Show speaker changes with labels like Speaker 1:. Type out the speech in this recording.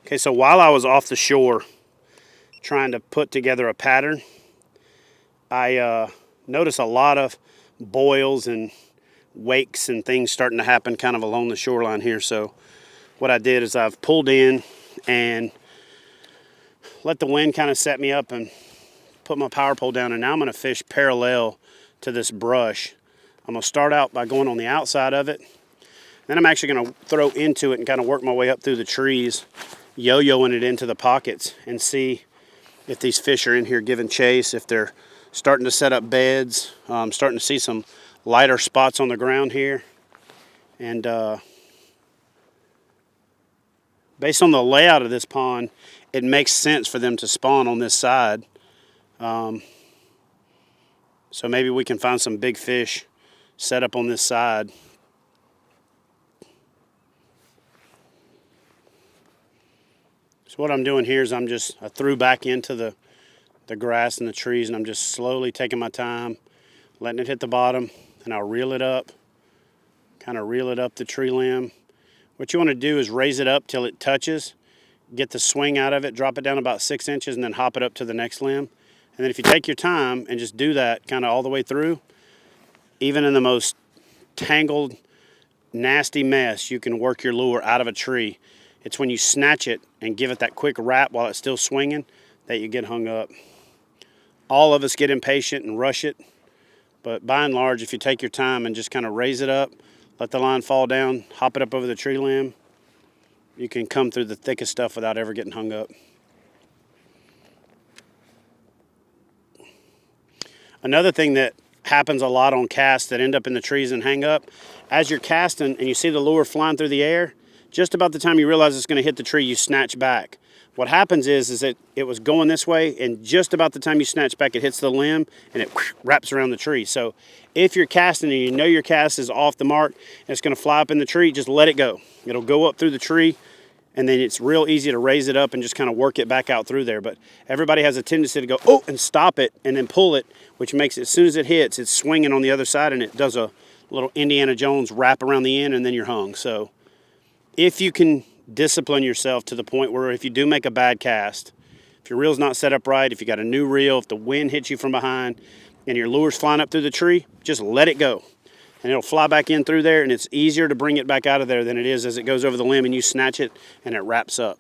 Speaker 1: Okay, so while I was off the shore trying to put together a pattern, I noticed a lot of boils and wakes and things starting to happen kind of along the shoreline here. So what I did is I've pulled in and let the wind kind of set me up and put my power pole down, and now I'm going to fish parallel to this brush. I'm going to start out by going on the outside of it. Then I'm actually going to throw into it and kind of work my way up through the trees, yo-yoing it into the pockets, and see if these fish are in here giving chase, if they're starting to set up beds. I'm starting to see some lighter spots on the ground here. And based on the layout of this pond, it makes sense for them to spawn on this side. So maybe we can find some big fish set up on this side. So what I'm doing here is I threw back into the grass and the trees, and I'm just slowly taking my time, letting it hit the bottom, and I'll reel it up, kind of reel it up the tree limb. What you want to do is raise it up till it touches, get the swing out of it, drop it down about 6 inches, and then hop it up to the next limb. And then if you take your time and just do that kind of all the way through, even in the most tangled, nasty mess, you can work your lure out of a tree. It's when you snatch it and give it that quick wrap while it's still swinging that you get hung up. All of us get impatient and rush it, but by and large, if you take your time and just kind of raise it up, let the line fall down, hop it up over the tree limb, you can come through the thickest stuff without ever getting hung up. Another thing that happens a lot on casts that end up in the trees and hang up, as you're casting and you see the lure flying through the air, just about the time you realize it's going to hit the tree, you snatch back. What happens is that it was going this way, and just about the time you snatch back, it hits the limb and it wraps around the tree. So if you're casting and you know your cast is off the mark and it's going to fly up in the tree, just let it go. It'll go up through the tree, and then it's real easy to raise it up and just kind of work it back out through there. But everybody has a tendency to go, oh, and stop it and then pull it, which makes it, as soon as it hits, it's swinging on the other side, and it does a little Indiana Jones wrap around the end, and then you're hung. So if you can discipline yourself to the point where if you do make a bad cast, if your reel's not set up right, if you got a new reel, if the wind hits you from behind and your lure's flying up through the tree, just let it go. And it'll fly back in through there, and it's easier to bring it back out of there than it is as it goes over the limb and you snatch it and it wraps up.